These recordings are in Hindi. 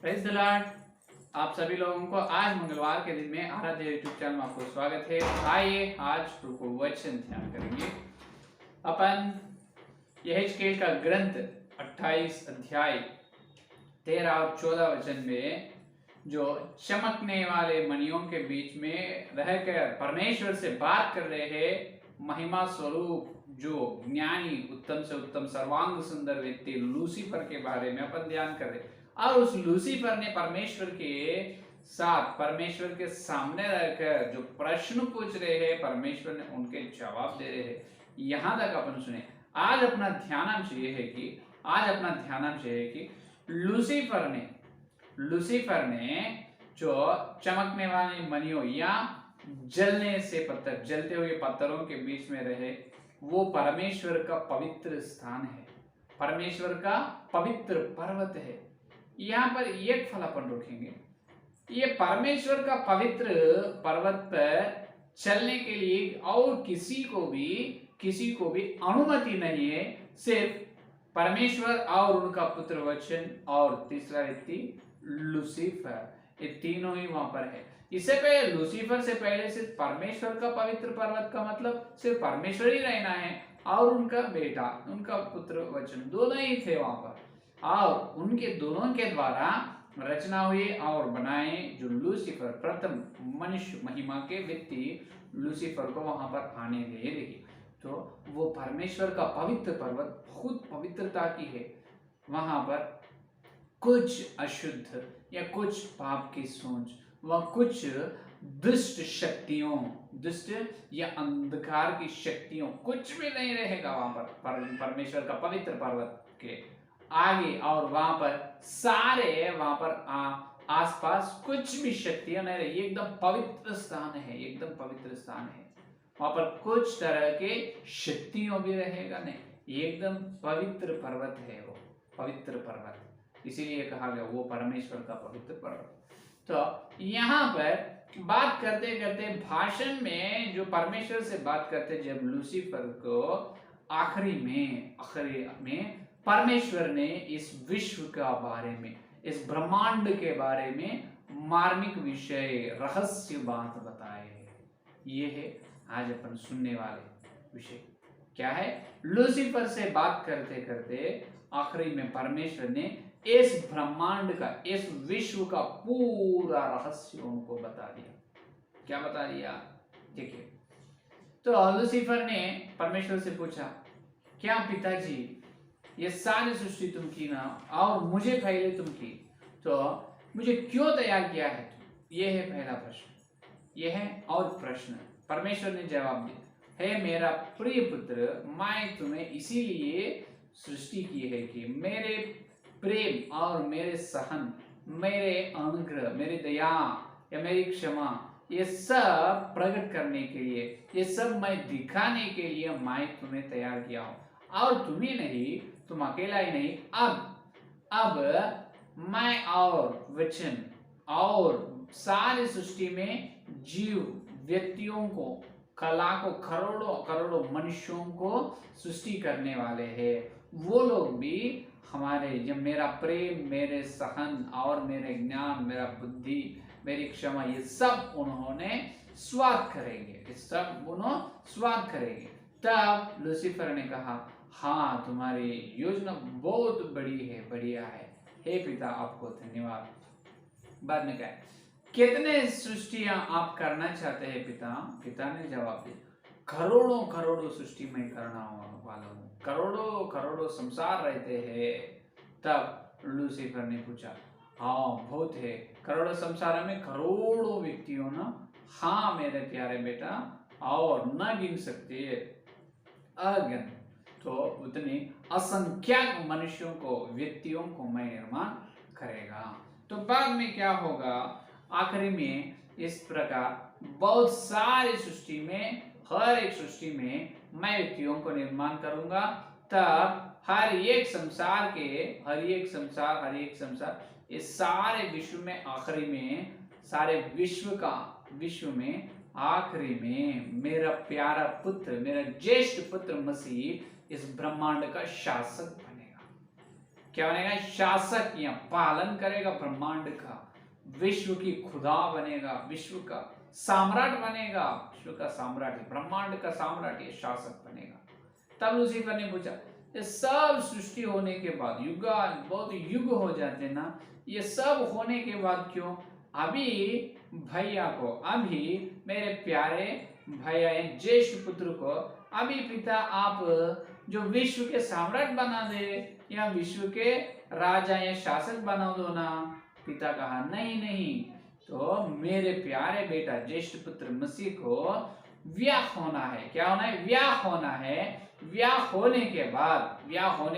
Praise the Lord. आप सभी लोगों को आज मंगलवार के दिन में आराध्य यूट्यूब चैनल में आपको स्वागत है। आइए आज प्रभु वचन ध्यान करेंगे। अपन यहेजकेल का ग्रंथ 28 अध्याय 13 और 14 वचन में जो चमकने वाले मणियों के बीच में रहकर परमेश्वर से बात कर रहे हैं, महिमा स्वरूप जो ज्ञानी उत्तम से उत्तम सर्वांग सुंदर व्यक्ति लूसीफर के बारे में अपन ध्यान कर रहे हैं। और उस लूसीफर ने परमेश्वर के साथ परमेश्वर के सामने रहकर जो प्रश्न पूछ रहे हैं, परमेश्वर ने उनके जवाब दे रहे हैं। यहां तक अपन सुने। आज अपना ध्यानांश ये है कि लूसीफर ने जो चमकने वाली मणियों या जलते हुए पत्थरों के बीच में रहे, वो परमेश्वर का पवित्र स्थान है, परमेश्वर का पवित्र पर्वत है। यहाँ पर एक फल अपन रखेंगे। ये परमेश्वर का पवित्र पर्वत पर चलने के लिए और किसी को भी अनुमति नहीं है। सिर्फ परमेश्वर और उनका पुत्र वचन और तीसरा व्यक्ति लूसीफर, ये तीनों ही वहां पर है। इससे पहले लूसीफर से पहले सिर्फ परमेश्वर का पवित्र पर्वत का मतलब सिर्फ परमेश्वर ही रहना है और उनका बेटा, उनका पुत्र वचन, दोनों ही थे वहां पर। और उनके दोनों के द्वारा रचना हुई और बनाए जो लूसीफर प्रथम मनुष्य महिमा के व्यक्ति लूसीफर को वहां पर आने दे रही। तो वो परमेश्वर का पवित्र पर्वत बहुत पवित्रता की है। वहां पर कुछ अशुद्ध या कुछ पाप की सोच व कुछ दुष्ट शक्तियों, दुष्ट या अंधकार की शक्तियों कुछ भी नहीं रहेगा वहां पर परमेश्वर का पवित्र पर्वत के आगे। और वहां पर आसपास कुछ भी शक्तियां नहीं रही। एकदम पवित्र स्थान है, एकदम पवित्र स्थान है। वहां पर कुछ तरह के शक्तियों भी रहेगा नहीं। एकदम पवित्र पर्वत है वो, पवित्र पर्वत, इसीलिए कहा गया वो परमेश्वर का पवित्र पर्वत। तो यहाँ पर बात करते करते भाषण में जो परमेश्वर से बात करते, जब लूसीफर को आखिरी में परमेश्वर ने इस विश्व का बारे में, इस ब्रह्मांड के बारे में मार्मिक विषय, रहस्य बात बताए है। ये है आज अपन सुनने वाले विषय। क्या है? लूसीफर से बात करते करते आखिरी में परमेश्वर ने इस ब्रह्मांड का, इस विश्व का पूरा रहस्य उनको बता दिया। क्या बता दिया? देखिए, तो लूसीफर ने परमेश्वर से पूछा, क्या पिताजी ये सारी सृष्टि तुम की ना, और मुझे पहले तुम की, तो मुझे क्यों तैयार किया है तुम? ये है पहला प्रश्न। ये है और प्रश्न परमेश्वर ने जवाब दिया, हे मेरा प्रिय पुत्र, मैं तुम्हें इसीलिए सृष्टि की है कि मेरे प्रेम और मेरे सहन, मेरे अनुग्रह, मेरी दया या मेरी क्षमा, ये सब प्रकट करने के लिए, ये सब मैं दिखाने के लिए मैं तुम्हें तैयार किया हूं। और तुम्हें नहीं, तुम अकेला ही नहीं, अब मैं और वचन और सारी सृष्टि में जीव व्यक्तियों को, कला को, करोड़ों करोड़ों मनुष्यों को सृष्टि करने वाले हैं। वो लोग भी हमारे, जब मेरा प्रेम, मेरे सहन और मेरे ज्ञान, मेरा बुद्धि, मेरी क्षमा, ये सब उन्होंने स्वाद करेंगे, ये सब उन्होंने स्वाद करेंगे। तब लूसीफर ने कहा, हाँ तुम्हारी योजना बहुत बड़ी है, बढ़िया है, हे पिता आपको धन्यवाद। बाद में क्या है, कितने सृष्टियां आप करना चाहते हैं पिता? पिता ने जवाब दिया, करोड़ों करोड़ों सृष्टि में करना वाला हूँ, करोड़ों करोड़ों संसार रहते हैं। तब लूसीफर ने पूछा, हाँ बहुत है, करोड़ों संसार में करोड़ों व्यक्तियों ना? हाँ मेरे प्यारे बेटा, और न गिन सकते, अगन, तो उतने असंख्यात मनुष्यों को, व्यक्तियों को मैं निर्माण करेगा। तो बाद में क्या होगा? आखिरी में इस प्रकार बहुत सारी सृष्टि में, हर एक सृष्टि में मैं व्यक्तियों को निर्माण करूंगा। तब हर एक संसार, इस सारे विश्व में आखिरी में, सारे विश्व में आखिरी में मेरा प्यारा पुत्र, मेरा ज्येष्ठ पुत्र मसीह इस ब्रह्मांड का शासक बनेगा। क्या बनेगा? शासक या पालन करेगा ब्रह्मांड का, विश्व की खुदा बनेगा, विश्व का सम्राट बनेगा, विश्व का सम्राट, ब्रह्मांड का सम्राट, ये शासक बनेगा। तब लूसीफर ने पूछा, ये सब सृष्टि होने के बाद, युगान बहुत युग हो जाते ना, ये सब होने के बाद क्यों अभी भैया को, अभी मेरे प्यारे भैया ज्येष्ठ पुत्र को अभी पिता आप जो विश्व के सम्राट बना दे या विश्व के राजा या शासक बना दो ना? पिता कहा नहीं नहीं, तो मेरे प्यारे बेटा ज्येष्ठ पुत्र मसीह को व्याह होना है। क्या होना है? व्याह होना है। व्याह होने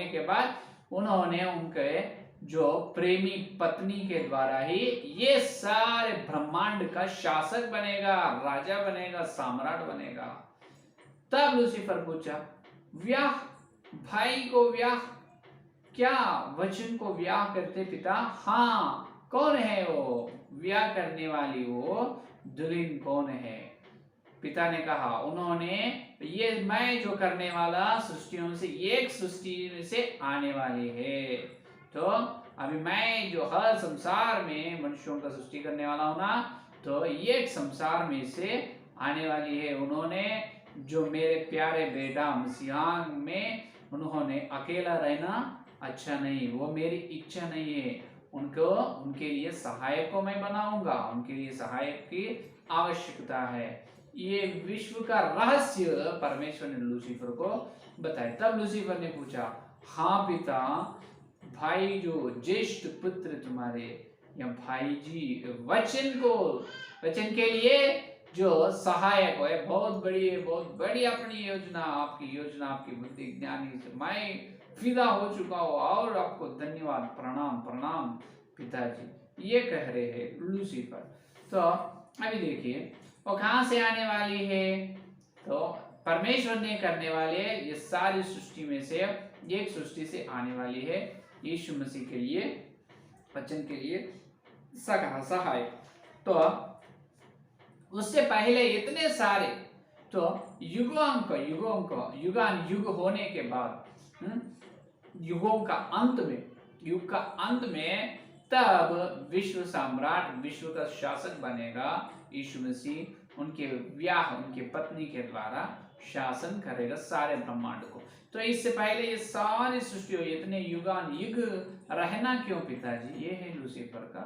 के बाद उन्होंने उनके जो प्रेमी पत्नी के द्वारा ही ये सारे ब्रह्मांड का शासक बनेगा, राजा बनेगा, सम्राट बनेगा। तब लूसीफर पूछा, व्याह, भाई को व्याह, क्या वचन को व्याह करते पिता? हाँ, कौन है वो व्याह करने वाली? वो दुल्हन कौन है? पिता ने कहा, उन्होंने ये मैं जो करने वाला सृष्टियों से एक सृष्टि से आने वाली है। तो अभी मैं जो हर संसार में मनुष्यों का सृष्टि करने वाला हूं ना, तो एक संसार में से आने वाली है। उन्होंने जो मेरे प्यारे बेटा मसीहान में उन्होंने अकेला रहना अच्छा नहीं, वो मेरी इच्छा नहीं है। उनको उनके लिए सहायक को मैं बनाऊंगा, उनके लिए सहायक की आवश्यकता है। ये विश्व का रहस्य परमेश्वर ने लूसीफर को बताया। तब लूसीफर ने पूछा, हाँ पिता, भाई जो ज्येष्ठ पुत्र तुम्हारे या भाई जी वचन के लिए जो सहायक है, बहुत बड़ी अपनी योजना, आपकी योजना, आपकी बुद्धि ज्ञानी से मैं फिदा हो चुका हूँ और आपको धन्यवाद, प्रणाम प्रणाम पिताजी, ये कह रहे हैं लूसीफर। तो अभी देखिए वो कहां से आने वाली है? तो परमेश्वर ने करने वाले ये सारी सृष्टि में से एक सृष्टि से आने वाली है, यीशु मसीह के लिए, वचन के लिए सहायक। तो उससे पहले इतने सारे, तो युगान युग होने के बाद, युगों का अंत में, युग का अंत में तब विश्व सम्राट, विश्व का शासक बनेगा यीशु मसीह। उनके व्याह, उनके पत्नी के द्वारा शासन करेगा सारे ब्रह्मांड को। तो इससे पहले ये सारी सृष्टि हो, इतने युगान युग रहना क्यों पिताजी? ये है लूसीफर का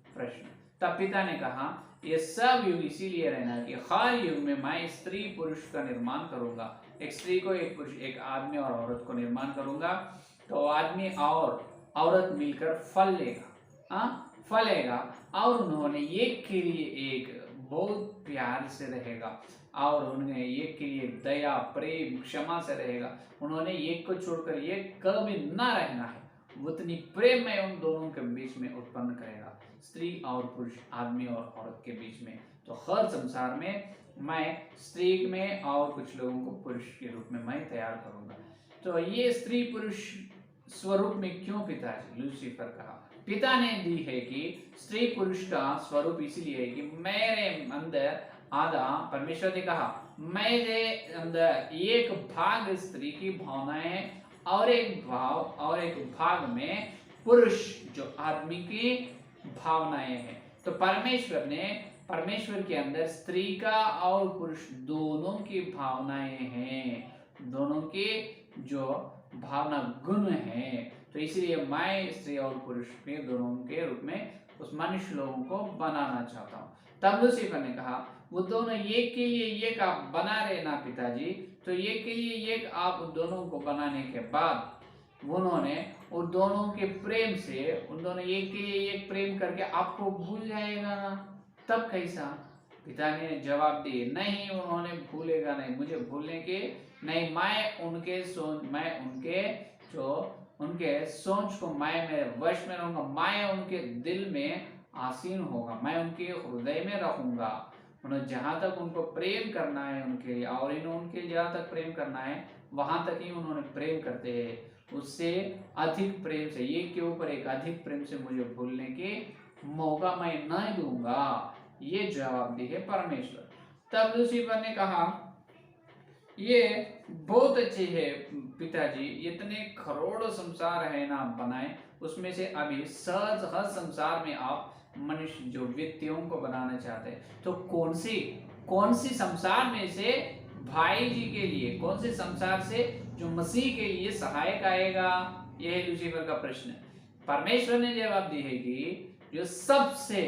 प्रश्न। तब पिता ने कहा, ये सब युग इसीलिए रहना कि हर युग में मैं स्त्री पुरुष का निर्माण करूंगा, एक स्त्री को, एक पुरुष, एक आदमी और औरत को निर्माण करूंगा। तो आदमी और औरत मिलकर फलेगा और उन्होंने एक के लिए एक बहुत प्यार से रहेगा और उन्हें एक के लिए दया, प्रेम, क्षमा से रहेगा। उन्होंने एक को छोड़कर एक कभी ना रहना है, उतनी प्रेम में उन दोनों के बीच में उत्पन्न करेगा, स्त्री और पुरुष, आदमी और औरत के बीच में। तो हर संसार में मैं स्त्री में और कुछ लोगों को पुरुष के रूप में मैं तैयार करूंगा। तो ये स्त्री पुरुष स्वरूप में क्यों पिताजी? लूसीफर कहा, पिता ने दी है कि स्त्री पुरुष का स्वरूप इसलिए है कि मेरे अंदर आधा, परमेश्वर ने कहा मेरे अंदर एक भाग स्त्री की भावनाएं हैं और एक भाग में पुरुष जो आदमी की भावनाएं हैं। तो परमेश्वर के अंदर स्त्री का और पुरुष दोनों की भावनाएं हैं, दोनों के जो भावना गुण है। तो इसलिए मैं स्त्री और पुरुष के दोनों के रूप में उस मनुष्य लोगों को बनाना चाहता हूँ। तब लूसीफर ने कहा, वो दोनों एक के लिए एक आप बना रहे ना पिताजी, तो एक के लिए एक आप उन दोनों को बनाने के बाद उन्होंने उन दोनों के प्रेम से, उन दोनों एक के लिए एक प्रेम करके आपको भूल जाएगा ना? तब कैसा? पिता ने जवाब दिए, नहीं, उन्होंने भूलेगा नहीं, मुझे भूलने के नहीं, मैं उनके सोच को मैं मेरे वश में रहूंगा, मैं उनके दिल में आसीन होगा, मैं उनके हृदय में रहूंगा। उन्हें जहां तक उनको प्रेम करना है उनके लिए, और इन्हें उनके जहां तक प्रेम करना है वहां तक ही उन्होंने प्रेम करते हैं, उससे अधिक प्रेम से, एक के ऊपर एक अधिक प्रेम से मुझे भूलने के मौका मैं नहीं दूंगा। ये जवाब दी है परमेश्वर। तब लूसीफर ने कहा, ये बहुत अच्छे है पिताजी, इतने करोड़ों संसार है ना बनाए, उसमें से अभी सहज हर संसार में आप मनुष्य जो व्यक्तियों को बनाना चाहते हैं, तो कौन सी संसार में से भाई जी के लिए, कौन से संसार से जो मसीह के लिए सहायक आएगा, यह है लूसीफर का प्रश्न। परमेश्वर ने जवाब दी है कि जो सबसे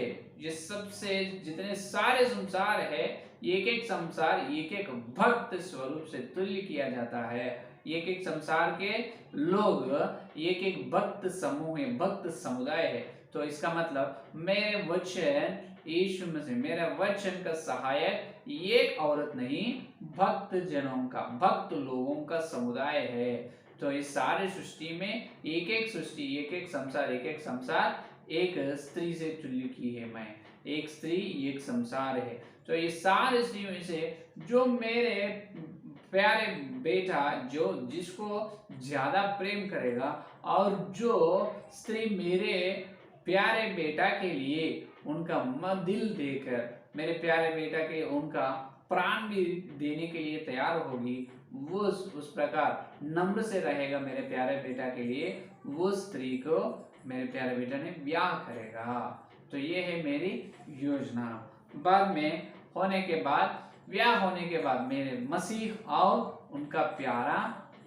जितने सारे संसार है, एक एक संसार एक एक भक्त स्वरूप से तुल्य किया जाता है। एक एक संसार के लोग एक एक भक्त समूह है, भक्त समुदाय है। तो इसका मतलब मेरे वचन यीशु मसीह, मेरे वचन का सहायक एक औरत नहीं, भक्त जनों का, भक्त लोगों का समुदाय है। तो इस सारे सृष्टि में एक एक सृष्टि, एक एक संसार एक स्त्री से तुल्य की है। मैं एक स्त्री एक संसार है। तो ये सारे स्त्रियों से जो मेरे प्यारे बेटा, जो जिसको ज्यादा प्रेम करेगा, और जो स्त्री मेरे प्यारे बेटा के लिए उनका दिल देकर, मेरे प्यारे बेटा के उनका प्राण भी देने के लिए तैयार होगी, वो उस प्रकार नम्र से रहेगा मेरे प्यारे बेटा के लिए, वो स्त्री को मेरे प्यारे बेटा ने ब्याह करेगा। तो ये है मेरी योजना। बाद में होने के बाद, ब्याह होने के बाद मेरे मसीह और उनका प्यारा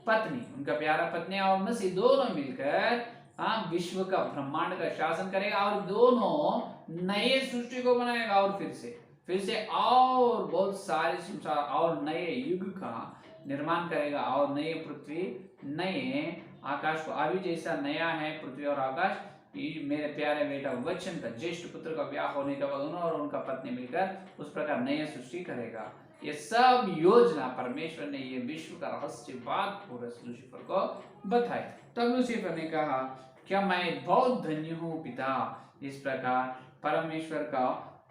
पत्नी और मसीह दोनों मिलकर विश्व का, ब्रह्मांड का शासन करेगा, और दोनों नए सृष्टि को बनाएगा, और फिर से और बहुत सारे संसार और नए युग का निर्माण करेगा, और नए पृथ्वी, नए आकाश को। अभी जैसा नया है पृथ्वी और आकाश, मेरे प्यारे बेटा वचन का, ज्येष्ठ पुत्र का ब्याह होने के बाद उन्होंने और उनका पत्नी मिलकर उस प्रकार नए सृष्टि करेगा। ये सब योजना परमेश्वर ने ये विश्व का रहस्य बात पूरा लूसीफर को बताई। तब लूसीफर ने कहा, क्या मैं बहुत धन्य हूँ पिता, इस प्रकार परमेश्वर का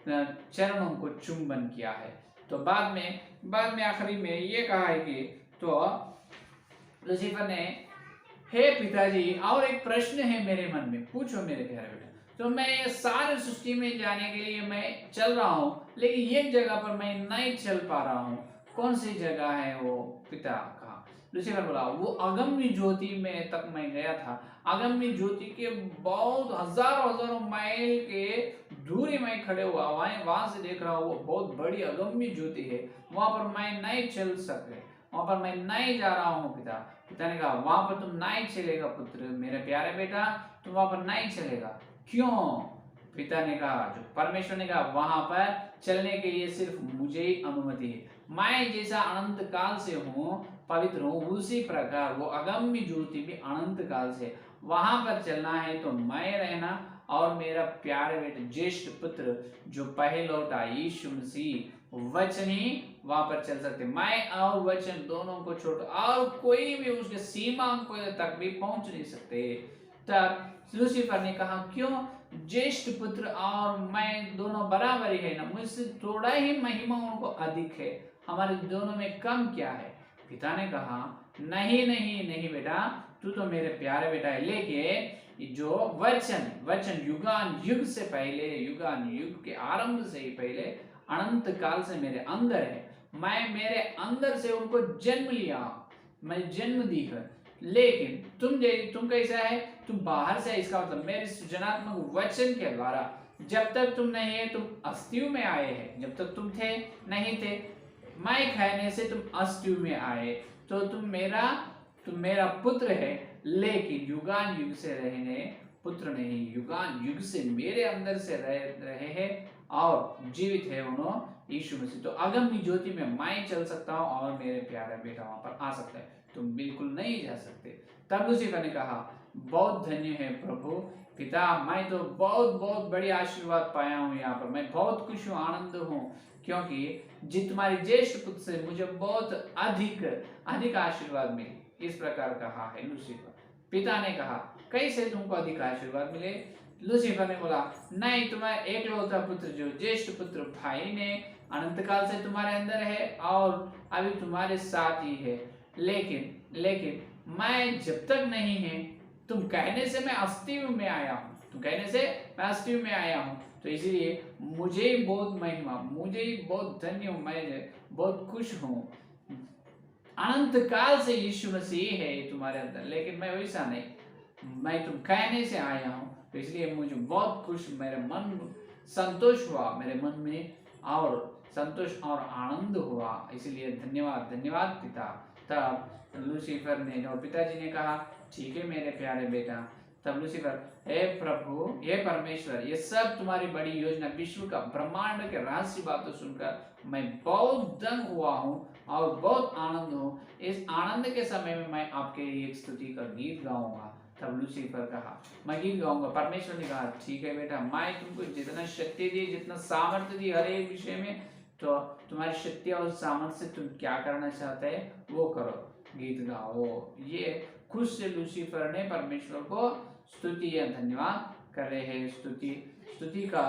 चरणों को चुंबन किया है। तो बाद में आखिरी में ये कहा है कि, तो लूसीफर ने, हे पिताजी, और एक प्रश्न है मेरे मन में, पूछो मेरे प्यारे बेटा। तो मैं सारे सृष्टि में जाने के लिए मैं चल रहा हूँ, लेकिन एक जगह पर मैं नहीं चल पा रहा हूँ, कौन सी जगह है वो पिता? कहा। लूसीफर बोला, वो अगम्य ज्योति में तक मैं गया था। अगम्य ज्योति के बहुत हजारों माइल के दूरी में खड़े हुआ, वहां से देख रहा हूँ, वो बहुत बड़ी अगम्य ज्योति है, वहां पर मैं नहीं चल सके, वहां पर मैं नहीं जा रहा हूँ पिता। पिता ने कहा, वहां पर तुम नहीं चलेगा पुत्र, मेरे प्यारे बेटा, तुम वहां पर नहीं चलेगा। क्यों? पिता ने कहा, जो परमेश्वर ने कहा, वहां पर चलने के लिए सिर्फ मुझे ही अनुमति है। मैं जैसा अनंत काल से हूँ, पवित्र हूँ, उसी प्रकार वो अगम्य ज्योति भी अनंत काल से, वहां पर चलना है तो मैं रहना, और मेरा प्यारे बेटे ज्येष्ठ पुत्र जो पहले लौटा यीशु मसीह, वचन ही वहां पर चल सकते। मैं और वचन दोनों को छोड़, और कोई भी उसके सीमा को तक भी पहुंच नहीं सकते। तब लूसीफर ने कहा, क्यों? ज्येष्ठ पुत्र और मैं दोनों बराबर ही है ना, मुझसे थोड़ा ही महिमा उनको अधिक है, हमारे दोनों में कम क्या है? पिता ने कहा, नहीं बेटा, तू तो मेरे प्यारे बेटा है, लेकिन जो वचन युगान युग से पहले, युगान युग के आरंभ से ही पहले, अनंत काल से मेरे अंदर है, मैं मेरे अंदर से उनको जन्म लिया, मैं जन्म दी है। लेकिन तुम कैसा है? तुम बाहर से, इसका मतलब मेरे सृजनात्मक वचन के द्वारा, जब तक तुम नहीं है तुम अस्तित्व में आए हैं, जब तक तुम थे नहीं थे, मैं कहने से तुम अस्तित्व में आए, तो तुम मेरा पुत्र है, लेकिन युगान युग से रहने पुत्र नहीं, युगान युग से मेरे अंदर से रहे हैं और जीवित है उन्होंने यीशु मसीह। तो अगम्य ज्योति में मैं चल सकता हूँ और मेरे प्यारा बेटा वहां पर आ सकता है, तुम बिल्कुल नहीं जा सकते। तब लूसीफर ने कहा, बहुत धन्य है प्रभु पिता, मैं तो बहुत बहुत बड़ी आशीर्वाद पाया हूँ यहाँ पर, मैं बहुत खुश हूँ, आनंद हूँ, क्योंकि तुम्हारी ज्येष्ठ पुत्र से मुझे बहुत अधिक आशीर्वाद मिले। इस प्रकार कहा है लूसीफर। पिता ने कहा, कैसे तुमको अधिक आशीर्वाद मिले? लूसीफर ने बोला, नहीं, तुम्हारा एकलौता पुत्र जो ज्येष्ठ पुत्र भाई ने अनंत काल से तुम्हारे अंदर है और अभी तुम्हारे साथ ही है, लेकिन मैं जब तक नहीं है, तुम कहने से मैं अस्तित्व में आया हूँ, तो इसीलिए मुझे बहुत महिमा, मुझे बहुत धन्य हूँ, मैं बहुत खुश हूँ। अनंत काल से यीशु मसीह है तुम्हारे अंदर, लेकिन मैं वैसा नहीं, मैं तुम कहने से आया हूँ, तो इसलिए मुझे बहुत खुश, मेरे मन संतोष हुआ, मेरे मन में और संतोष और आनंद हुआ, इसलिए धन्यवाद धन्यवाद पिता। तब लूसीफर ने और पिताजी ने कहा ठीक है मेरे प्यारे बेटा। तब लूसीफर, हे प्रभु, हे परमेश्वर, ये सब तुम्हारी बड़ी योजना, विश्व का ब्रह्मांड के रहस्य बातों सुनकर मैं बहुत दंग हुआ हूँ और बहुत आनंद हूँ। इस आनंद के समय में मैं आपके लिए एक स्तुति का गीत गाऊंगा। तब लूसीफर कहा मैं गीत गाऊंगा। परमेश्वर ने कहा ठीक है बेटा, मैं तुमको जितना शक्ति दी, जितना सामर्थ्य दी हर एक विषय में, तो तुम्हारी शक्ति और सामर्थ्य से तुम क्या करना चाहते हैं वो करो, गीत गाओ। ये खुश से लूसीफर ने परमेश्वर को स्तुति या धन्यवाद कर रहे हैं। स्तुति का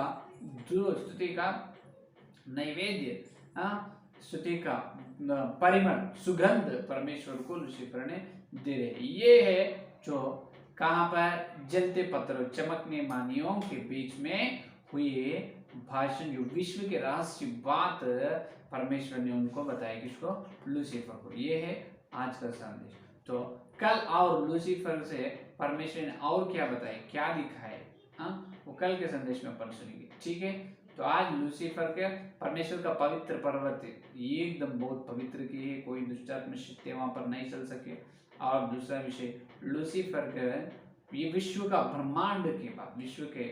नैवेद्य, स्तुति का परिमल, सुगंध परमेश्वर को लूसीफर ने दे रहे। ये है जो कहाँ पर, जलते पत्थरों, चमकने मानियों के बीच में हुए भाषण, जो विश्व के रहस्य बात परमेश्वर ने उनको बताया, किसको, लूसीफर को। ये है आज का संदेश। तो कल और लूसीफर से परमेश्वर ने और क्या बताया, क्या दिखाए, वो कल के संदेश में अपन सुनेंगे, ठीक है। तो आज लूसीफर के परमेश्वर का पवित्र पर्वत है, ये एकदम बहुत पवित्र की है, कोई दुष्टात्म शक्ति वहां पर नहीं चल सके। और दूसरा विषय लूसीफर के, ये विश्व का ब्रह्मांड की बात, विश्व के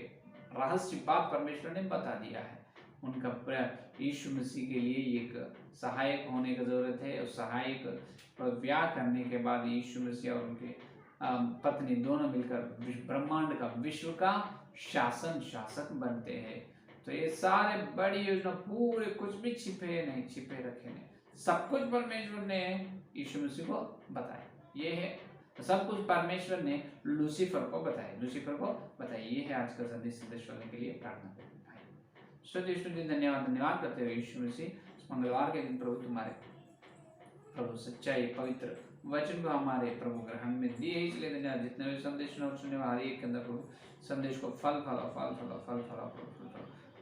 रहस्य बात परमेश्वर ने बता दिया है। उनका यीशु मसीह के लिए एक सहायक होने की जरूरत है, और सहायक पर ब्याह करने के बाद यीशु मसीह और उनके पत्नी दोनों मिलकर ब्रह्मांड का, विश्व का शासक बनते हैं। तो ये सारे बड़ी योजना पूरे, कुछ भी छिपे नहीं, छिपे रखे नहीं, सब कुछ परमेश्वर ने यीशु मसीह को बताया। ये है तो सब कुछ परमेश्वर ने लूसीफर को बताया। ये है आज का संदेश वाले के लिए प्रार्थना करें भाई। स्तुति धन्यवाद करते हुए यीशु मसीह मंगलवार के दिन प्रभु तुम्हारे प्रभु सच्चाई पवित्र वचन को हमारे प्रभु ग्रहण में दिए, इसलिए धन्यवाद। जितने भी संदेश सुनने वाले एक के अंदर प्रभु संदेश को फल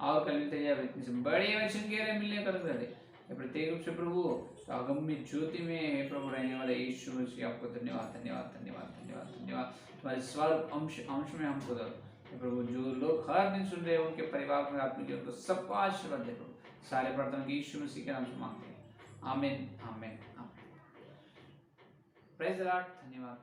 और कल मिलते जाए, इतने से बड़े वचन के रहे मिलने कर दे प्रत्येक रूप से प्रभु अगम्य ज्योति में है प्रभु रहने वाले यीशु मसीह, आपको धन्यवाद धन्यवाद धन्यवाद धन्यवाद धन्यवाद। तुम्हारे स्वर्ग अंश में हमको दो प्रभु, जो लोग हर दिन सुन रहे हैं उनके परिवार में आपने जो उनको सबको आशीर्वाद दे प्रभु। सारे प्रार्थना यीशु मसीह के नाम से मांगते हैं, आमीन आमीन आमीन। प्रेज़ द लॉर्ड, धन्यवाद।